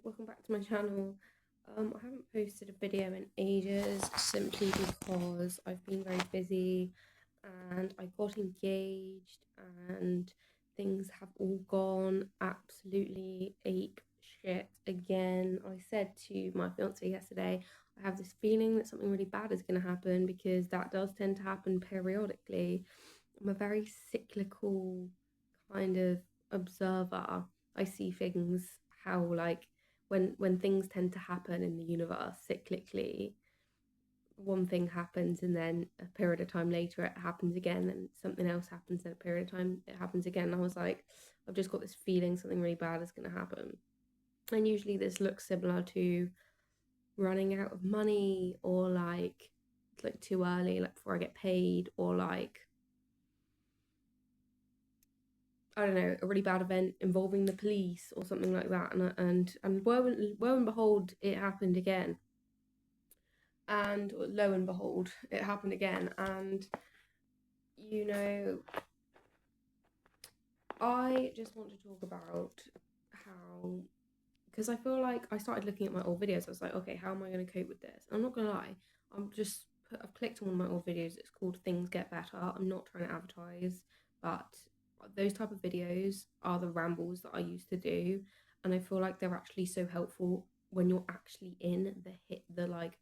welcome back to my channel. I haven't posted a video in ages simply because I've been very busy and I got engaged and things have all gone absolutely ape shit again. I said to my fiance yesterday, I have this feeling that something really bad is going to happen because that does tend to happen periodically. I'm a very cyclical kind of observer. I see things how like when things tend to happen in the universe cyclically, one thing happens and then a period of time later it happens again and something else happens and a period of time it happens again. I was like, I've just got this feeling something really bad is going to happen. And usually this looks similar to running out of money or like it's like too early, like before I get paid, or like I don't know, a really bad event involving the police or something like that. And lo and behold, it happened again. And lo and behold, it happened again. And you know, I just want to talk about how, because I feel like I started looking at my old videos. I was like, okay, how am I going to cope with this? And I'm not gonna lie, I've clicked on one of my old videos. It's called Things Get Better. I'm not trying to advertise, but those type of videos are the rambles that I used to do, and I feel like they're actually so helpful when you're actually in the like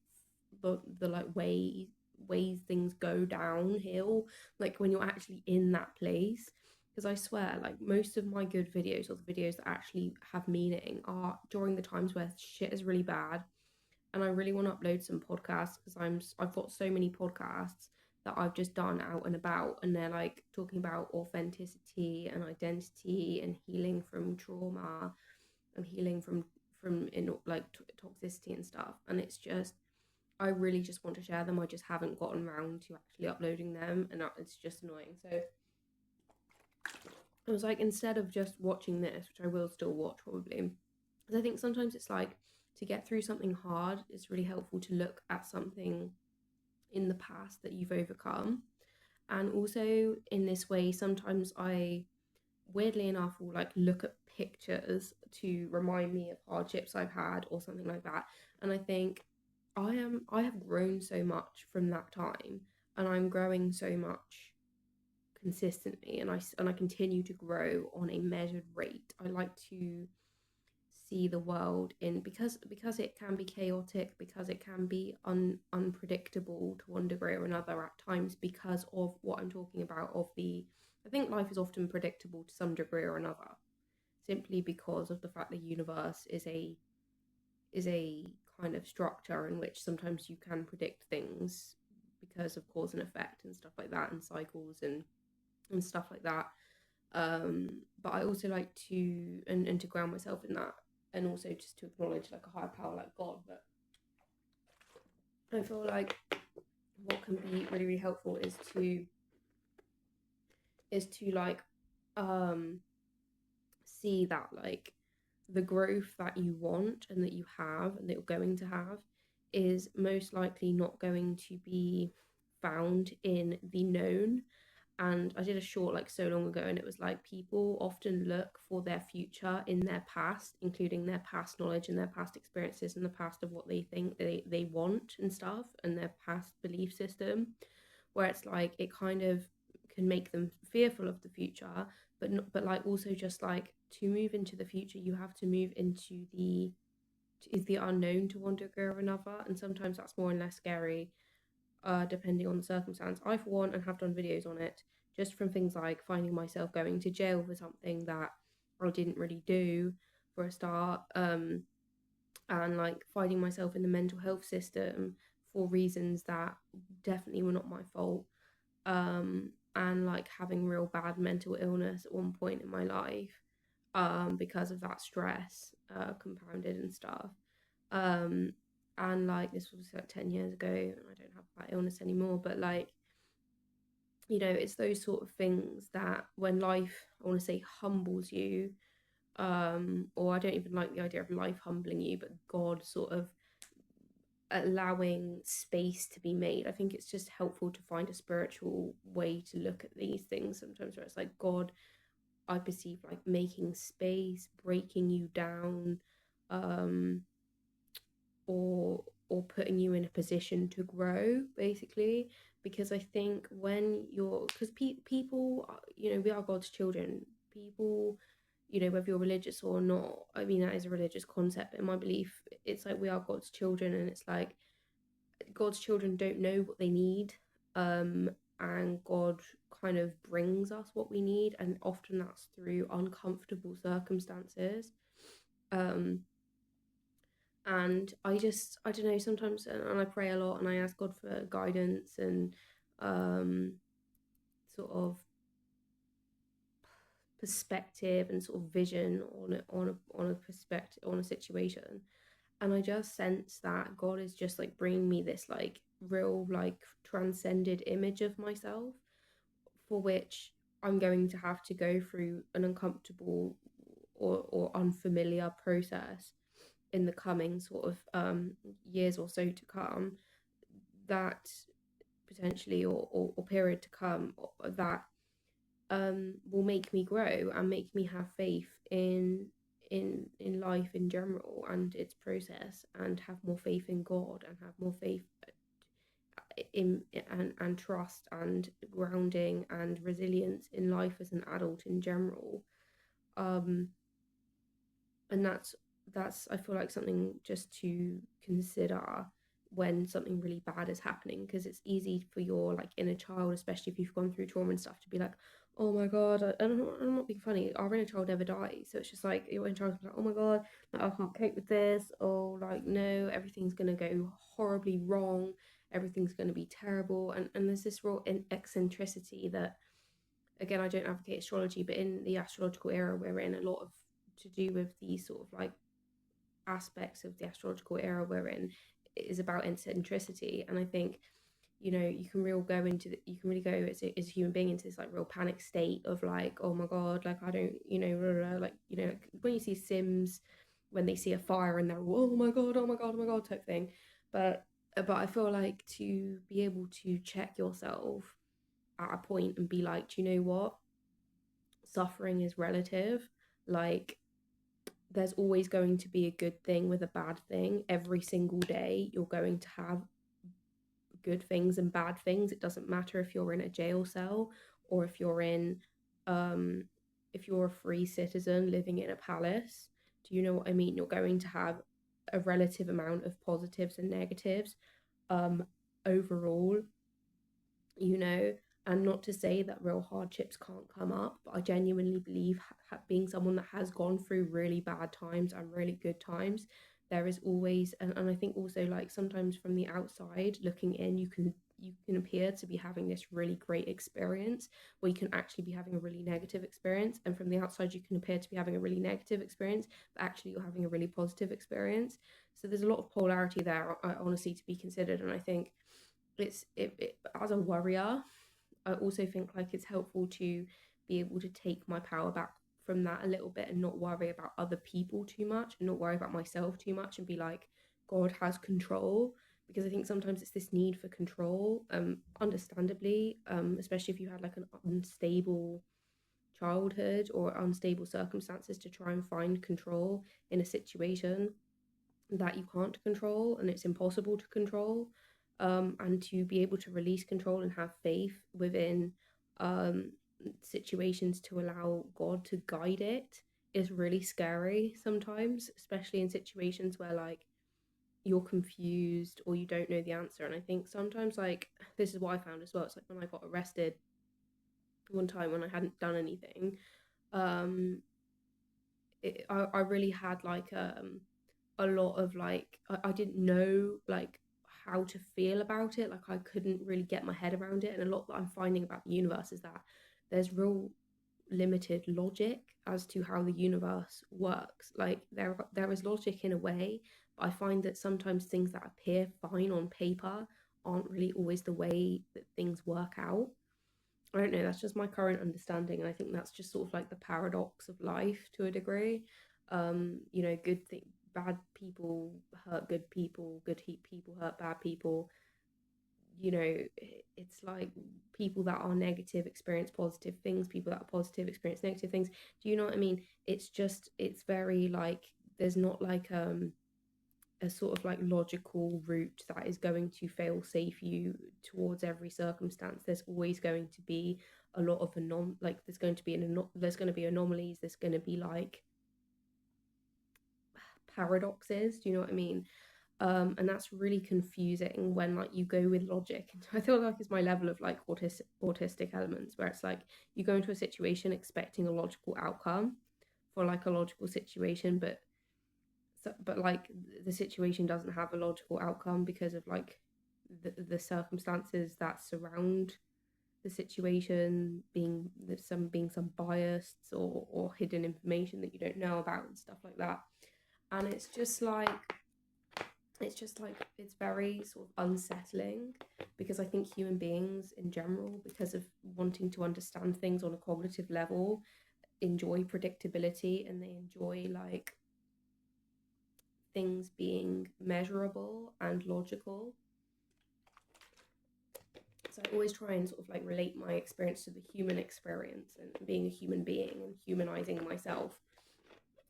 ways things go downhill, like when you're actually in that place. Because I swear, like most of my good videos or the videos that actually have meaning are during the times where shit is really bad, and I really want to upload some podcasts because I've got so many podcasts that I've just done out and about, and they're like talking about authenticity and identity and healing from trauma and healing from in like toxicity and stuff. And it's just I really just want to share them. I just haven't gotten around to actually uploading them, and it's just annoying. So I was like, instead of just watching this, which I will still watch probably, because I think sometimes it's like to get through something hard, it's really helpful to look at something in the past that you've overcome. And also in this way, sometimes I, weirdly enough, will like look at pictures to remind me of hardships I've had or something like that. And I think I have grown so much from that time, and I'm growing so much consistently, and I continue to grow on a measured rate. I like to see the world in, because it can be chaotic, because it can be unpredictable to one degree or another at times, because of what I'm talking about of the I think life is often predictable to some degree or another, simply because of the fact the universe is a kind of structure in which sometimes you can predict things because of cause and effect and stuff like that, and cycles and stuff like that. But I also like to and to ground myself in that, and also just to acknowledge like a higher power like God. But I feel like what can be really, really helpful is to like see that like the growth that you want and that you have and that you're going to have is most likely not going to be found in the known. And I did a short like so long ago, and it was like people often look for their future in their past, including their past knowledge and their past experiences and the past of what they think they want and stuff, and their past belief system, where it's like it kind of can make them fearful of the future, but not, but like also just like to move into the future, you have to move into the is the unknown to one degree or another, and sometimes that's more and less scary, depending on the circumstance. I, for one, and have done videos on it, just from things like finding myself going to jail for something that I didn't really do for a start, and like finding myself in the mental health system for reasons that definitely were not my fault, and like having real bad mental illness at one point in my life, because of that stress, compounded and stuff. Um, and like this was like 10 years ago, and I don't have that illness anymore. But like, it's those sort of things that when life, I want to say, humbles you, or I don't even like the idea of life humbling you, but God sort of allowing space to be made. I think it's just helpful to find a spiritual way to look at these things sometimes, where it's like God, I perceive like making space, breaking you down, um, or putting you in a position to grow, basically. Because I think when you're, because people we are God's children. People, whether you're religious or not, I mean, that is a religious concept, but in my belief, it's like we are God's children, and it's like God's children don't know what they need, um and God kind of brings us what we need, and often that's through uncomfortable circumstances. um and I don't know, sometimes, and I pray a lot and I ask God for guidance and um sort of perspective and sort of vision on a perspective, on a situation. And I just sense that God is just like bringing me this like real like transcended image of myself, for which I'm going to have to go through an uncomfortable or unfamiliar process in the coming sort of years or so to come, that potentially, or period to come, that will make me grow and make me have faith in life in general and its process, and have more faith in God, and have more faith in and trust and grounding and resilience in life as an adult in general. um and that's I feel like something just to consider when something really bad is happening, because it's easy for your like inner child, especially if you've gone through trauma and stuff, to be like, oh my god, I'm not being funny, our inner child never dies. So it's just like your inner child's like, oh my god, like, I can't cope with this, or like, no, everything's gonna go horribly wrong, everything's gonna be terrible. And there's this real eccentricity that, again, I don't advocate astrology, but in the astrological era we're in, a lot of to do with these sort of like aspects of the astrological era we're in is about eccentricity. And I think, you can you can really go as a human being into this like real panic state of like, oh my god, like I don't, blah, blah, blah, like, like when you see Sims, when they see a fire and they're, oh my god, oh my god, oh my god, type thing. But I feel like to be able to check yourself at a point and be like, do you know what, suffering is relative. Like, there's always going to be a good thing with a bad thing. Every single day you're going to have good things and bad things. It doesn't matter if you're in a jail cell, or um if you're a free citizen living in a palace. Do you know what I mean? You're going to have a relative amount of positives and negatives, um overall, you know. And not to say that real hardships can't come up, but I genuinely believe, being someone that has gone through really bad times and really good times, there is always, and I think also, like, sometimes from the outside looking in, you can appear to be having this really great experience, or you can actually be having a really negative experience. And from the outside you can appear to be having a really negative experience, but actually you're having a really positive experience. So there's a lot of polarity there, honestly, to be considered. And I think as a warrior, I also think like it's helpful to be able to take my power back from that a little bit, and not worry about other people too much, and not worry about myself too much, and be like, God has control. Because I think sometimes it's this need for control, understandably, especially if you had like an unstable childhood or unstable circumstances, to try and find control in a situation that you can't control and it's impossible to control. And to be able to release control and have faith within um, situations to allow God to guide it is really scary sometimes, especially in situations where like you're confused or you don't know the answer. And I think sometimes, like, this is what I found as well. It's like when I got arrested one time when I hadn't done anything, um, I really had like a lot of like, I didn't know like how to feel about it. Like, I couldn't really get my head around it. And a lot that I'm finding about the universe is that there's real limited logic as to how the universe works. Like, there is logic in a way, but I find that sometimes things that appear fine on paper aren't really always the way that things work out. I don't know, that's just my current understanding. And I think that's just sort of like the paradox of life to a degree. Bad people hurt good people, people hurt bad people. It's like people that are negative experience positive things, people that are positive experience negative things. Do you know what I mean? It's very like there's not like a sort of like logical route that is going to fail safe you towards every circumstance. There's always going to be a lot of like there's going to be there's going to be anomalies. There's going to be like paradoxes. Do you know what I mean? And that's really confusing when like you go with logic. I feel like it's my level of like autistic elements where it's like you go into a situation expecting a logical outcome for like a logical situation, but like the situation doesn't have a logical outcome because of like the circumstances that surround the situation, being some bias or hidden information that you don't know about and stuff like that. And it's very sort of unsettling because I think human beings in general, because of wanting to understand things on a cognitive level, enjoy predictability, and they enjoy like things being measurable and logical. So I always try and sort of like relate my experience to the human experience and being a human being and humanizing myself,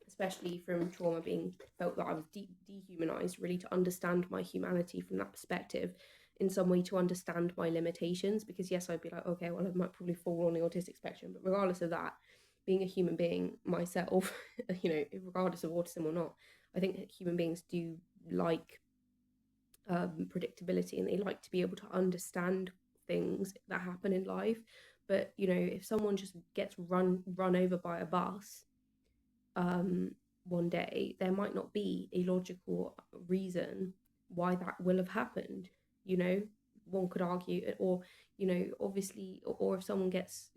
especially from trauma, being felt that I was dehumanized, really to understand my humanity from that perspective, in some way to understand my limitations. Because yes, I'd be like, okay, well, I might probably fall on the autistic spectrum, but regardless of that, being a human being myself, regardless of autism or not, I think that human beings do like predictability, and they like to be able to understand things that happen in life. But if someone just gets run over by a bus um, one day, there might not be a logical reason why that will have happened. One could argue, or obviously, or if someone gets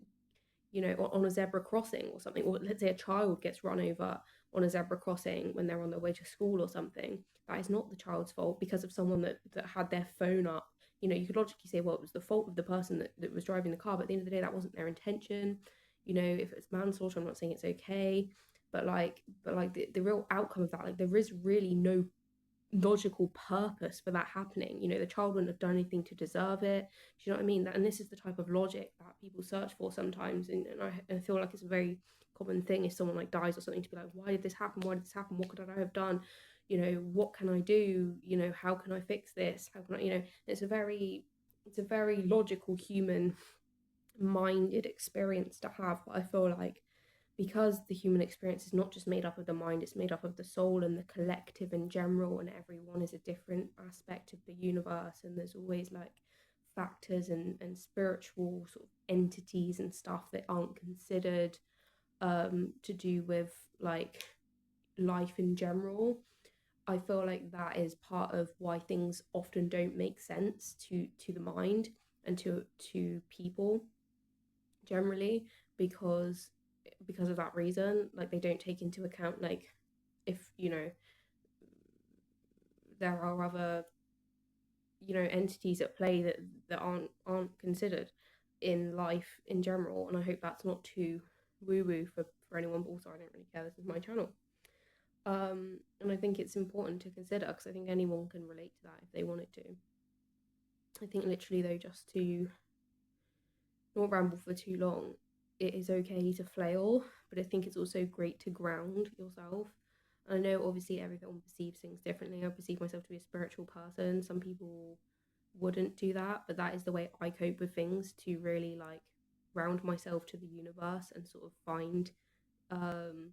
on a zebra crossing or something, or let's say a child gets run over on a zebra crossing when they're on their way to school or something, that is not the child's fault because of someone that had their phone up. You could logically say, well, it was the fault of the person that was driving the car, but at the end of the day, that wasn't their intention. If it's manslaughter, I'm not saying it's okay, but the real outcome of that, like there is really no logical purpose for that happening. The child wouldn't have done anything to deserve it. Do you know what I mean? And this is the type of logic that people search for sometimes. And I feel like it's a very common thing if someone like dies or something, to be like, why did this happen? Why did this happen? What could I have done? What can I do? How can I fix this? How can I, it's a very logical human minded experience to have. But I feel like because the human experience is not just made up of the mind, it's made up of the soul and the collective in general, and everyone is a different aspect of the universe, and there's always like factors and spiritual sort of entities and stuff that aren't considered to do with like life in general. I feel like that is part of why things often don't make sense to the mind and to people generally, because of that reason. Like they don't take into account like if there are other entities at play that aren't considered in life in general. And I hope that's not too woo woo for anyone, but also I don't really care, this is my channel. And I think it's important to consider because I think anyone can relate to that if they wanted to. I think literally though, just to not ramble for too long, it is okay to flail, but I think it's also great to ground yourself. I know obviously everyone perceives things differently. I perceive myself to be a spiritual person. Some people wouldn't do that, but that is the way I cope with things, to really like ground myself to the universe and sort of find um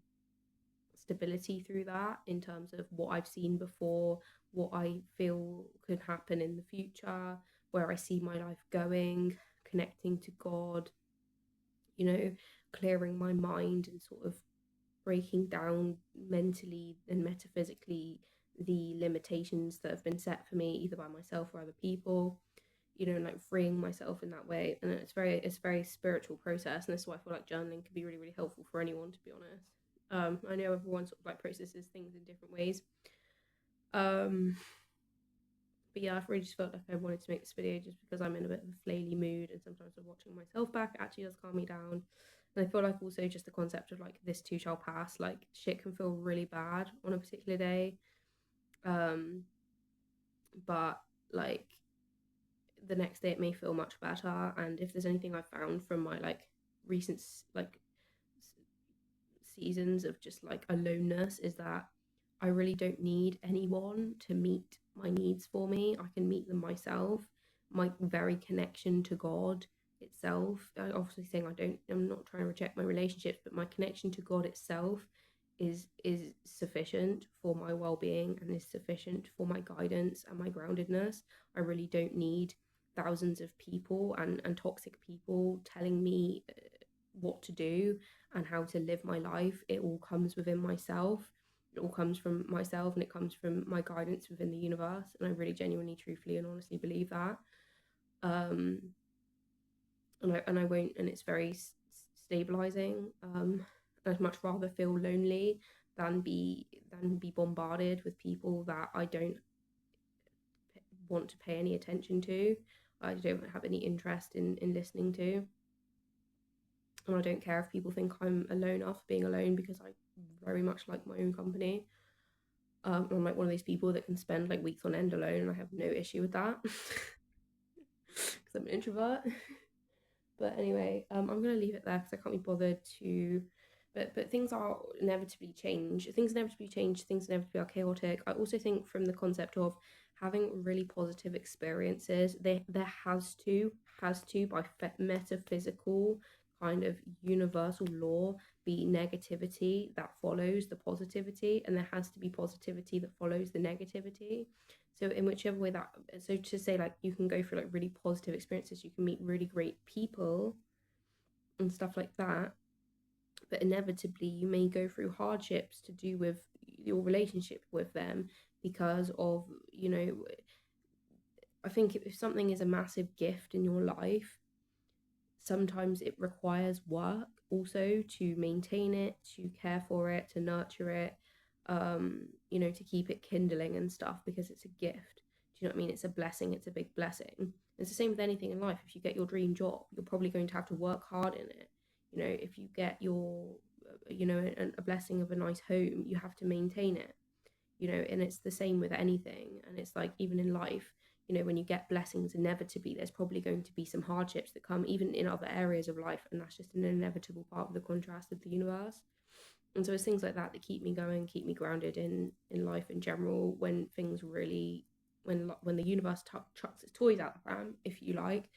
stability through that in terms of what I've seen before, what I feel could happen in the future, where I see my life going, connecting to God, clearing my mind and sort of breaking down mentally and metaphysically the limitations that have been set for me either by myself or other people, and like freeing myself in that way. And it's a very spiritual process, and this is why I feel like journaling can be really, really helpful for anyone, to be honest. I know everyone sort of like processes things in different ways. But yeah, I've really just felt like I wanted to make this video just because I'm in a bit of a flaily mood, and sometimes watching myself back actually does calm me down. And I feel like also just the concept of like this too shall pass, like shit can feel really bad on a particular day. But like the next day it may feel much better. And if there's anything I found from my like recent like seasons of just like aloneness, is that I really don't need anyone to meet my needs for me. I can meet them myself. My very connection to God itself. I obviously saying I'm not trying to reject my relationships, but my connection to God itself is sufficient for my well-being and is sufficient for my guidance and my groundedness. I really don't need thousands of people and toxic people telling me what to do and how to live my life. It all comes within myself. It all comes from myself, and it comes from my guidance within the universe. And I really genuinely, truthfully, and honestly believe that. Um, and I won't, and it's very stabilizing. I'd much rather feel lonely than be bombarded with people that I don't want to pay any attention to. I don't have any interest in listening to. And I don't care if people think I'm a loner for being alone, because I very much like my own company. I'm like one of those people that can spend like weeks on end alone, and I have no issue with that because I'm an introvert. But anyway, I'm gonna leave it there because I can't be bothered to. But things are inevitably change. Things inevitably change. Things inevitably are chaotic. I also think from the concept of having really positive experiences, there has to by metaphysical kind of universal law be negativity that follows the positivity, and there has to be positivity that follows the negativity. So in whichever way that, so to say like you can go through like really positive experiences, you can meet really great people and stuff like that, but inevitably you may go through hardships to do with your relationship with them, because of, I think if something is a massive gift in your life, sometimes it requires work also to maintain it, to care for it, to nurture it, to keep it kindling and stuff, because it's a gift. Do you know what I mean? It's a blessing, it's a big blessing. It's the same with anything in life. If you get your dream job, you're probably going to have to work hard in it. If you get a blessing of a nice home, you have to maintain it. And it's the same with anything. And it's like, even in life, when you get blessings, inevitably there's probably going to be some hardships that come even in other areas of life, and that's just an inevitable part of the contrast of the universe. And so it's things like that that keep me going, keep me grounded in life in general, when things really, when the universe chucks its toys out the pram, if you like.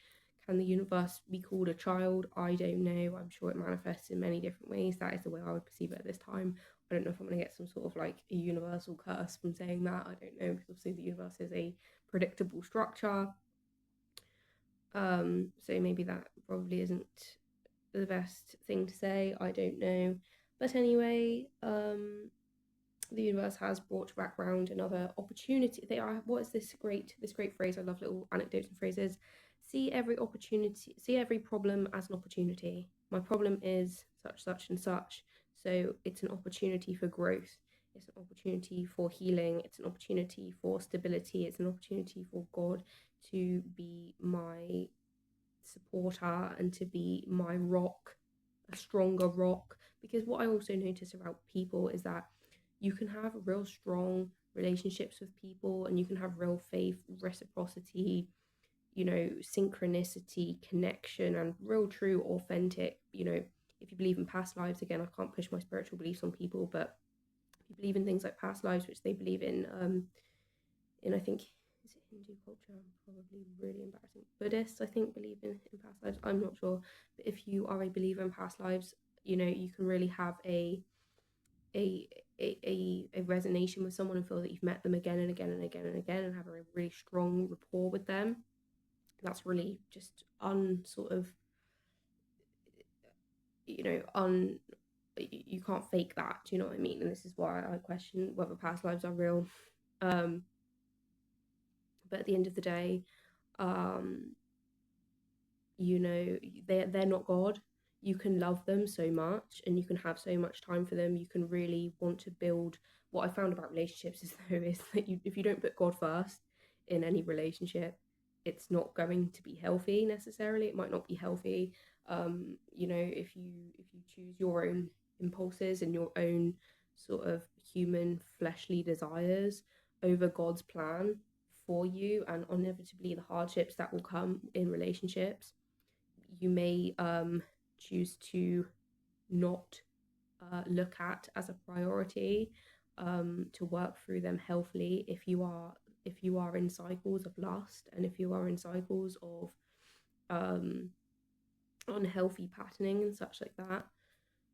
Can the universe be called a child? I don't know. I'm sure it manifests in many different ways. That is the way I would perceive it at this time. I don't know if I'm going to get some sort of like a universal curse from saying that. I don't know, because obviously the universe is a predictable structure. So maybe that probably isn't the best thing to say. I don't know. But anyway, the universe has brought back round another opportunity. They are, what is this great phrase? I love little anecdotes and phrases. See every problem as an opportunity. My problem is such and such, so it's an opportunity for growth. It's an opportunity for healing. It's an opportunity for stability. It's an opportunity for God to be my supporter and to be my rock, a stronger rock. Because what I also notice about people is that you can have real strong relationships with people, and you can have real faith, reciprocity, synchronicity, connection, and real, true, authentic, if you believe in past lives. Again, I can't push my spiritual beliefs on people, but if you believe in things like past lives, which they believe in, I think, is it Hindu culture? I'm probably really embarrassing. Buddhists, I think, believe in past lives. I'm not sure. But if you are a believer in past lives, you can really have a a resonation with someone and feel that you've met them again and again and again and again, and have a really strong rapport with them. That's really just sort of, you can't fake that. Do you know what I mean? And this is why I question whether past lives are real. um but at the end of the day, um they're not God. You can love them so much, and you can have so much time for them. You can really want to build. What I found about relationships is that if you don't put God first in any relationship, it's not going to be healthy necessarily. It might not be healthy. If you choose your own impulses and your own sort of human fleshly desires over God's plan for you, and inevitably the hardships that will come in relationships, you may choose to not look at as a priority. to work through them healthily if you are in cycles of lust, and if you are in cycles of um unhealthy patterning and such like that.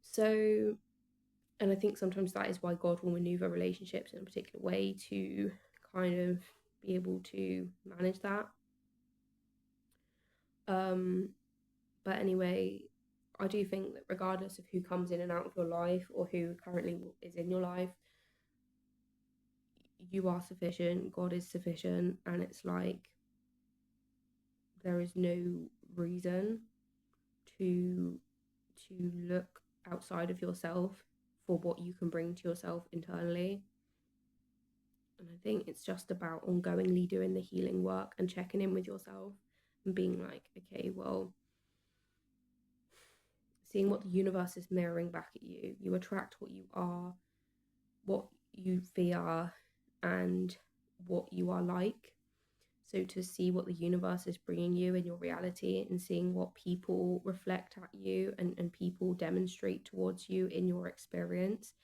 So, and I think sometimes that is why God will maneuver relationships in a particular way to kind of be able to manage that. Um, but anyway, I do think that regardless of who comes in and out of your life or who currently is in your life, you are sufficient, God is sufficient, and it's like there is no reason to look outside of yourself for what you can bring to yourself internally. And I think it's just about ongoingly doing the healing work and checking in with yourself and being like, okay, well, seeing what the universe is mirroring back at you. You attract what you are, what you fear, and what you are like. So to see what the universe is bringing you in your reality and seeing what people reflect at you and people demonstrate towards you in your experience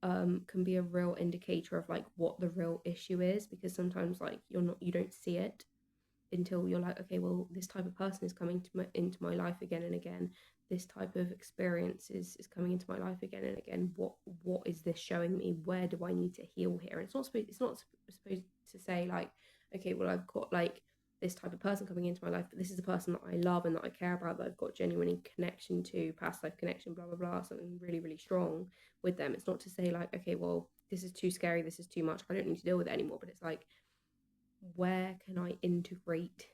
can be a real indicator of like what the real issue is, because sometimes like you don't see it until you're like, okay, well, this type of person is coming into my life again and again. This type of experience is coming into my life again and again. What is this showing me? Where do I need to heal here? And it's not supposed to say like, okay, well, I've got like this type of person coming into my life, but this is the person that I love and that I care about, that I've got genuine connection to, past life connection, blah blah blah, something really really strong with them. It's not to say like, okay, well, this is too scary, this is too much, I don't need to deal with it anymore. But it's like, where can I integrate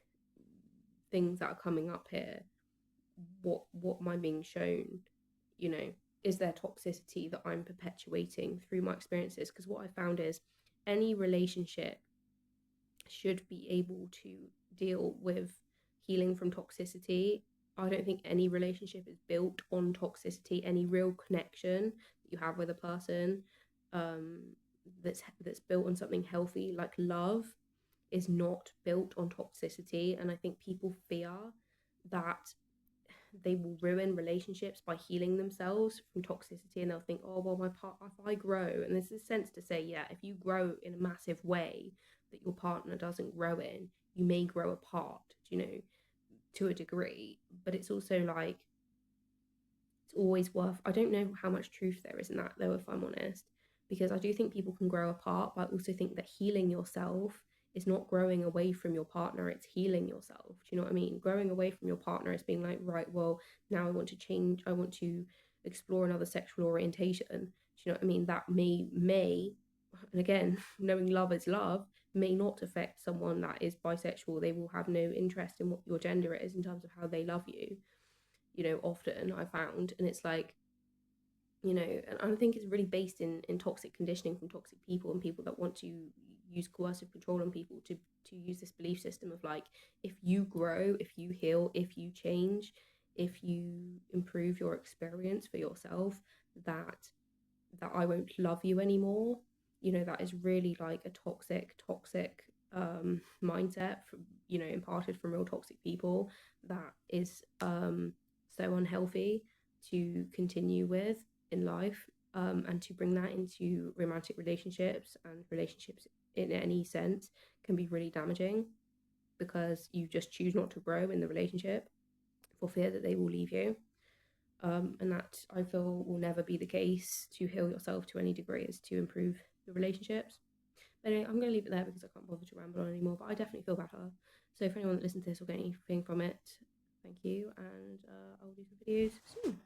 things that are coming up here? What am I being shown? You know, is there toxicity that I'm perpetuating through my experiences? Because what I found is any relationship should be able to deal with healing from toxicity. I don't think any relationship is built on toxicity. Any real connection that you have with a person um, that's built on something healthy like love is not built on toxicity. And I think people fear that they will ruin relationships by healing themselves from toxicity, and they'll think, oh well, my part, if I grow, and there's a sense to say, yeah, if you grow in a massive way that your partner doesn't grow in, you may grow apart, you know, to a degree. But it's also like, it's always worth, I don't know how much truth there is in that though, if I'm honest, because I do think people can grow apart, but I also think that healing yourself is not growing away from your partner, it's healing yourself. Do you know what I mean? Growing away from your partner is being like, right, well, now I want to change, I want to explore another sexual orientation. Do you know what I mean? That may and again, knowing love is love, may not affect someone that is bisexual. They will have no interest in what your gender is in terms of how they love you, you know, often I found. And it's like, you know, and I think it's really based in toxic conditioning from toxic people and people that want to use coercive control on people to use this belief system of like, if you grow, if you heal, if you change, if you improve your experience for yourself, that I won't love you anymore. You know, that is really like a toxic mindset from, you know, imparted from real toxic people, that is so unhealthy to continue with in life, and to bring that into romantic relationships, and relationships in any sense can be really damaging, because you just choose not to grow in the relationship for fear that they will leave you. And that I feel will never be the case to heal yourself to any degree, is to improve the relationships. But anyway, I'm going to leave it there because I can't bother to ramble on anymore. But I definitely feel better. So if anyone that listens to this will get anything from it, thank you. And I'll do some videos soon.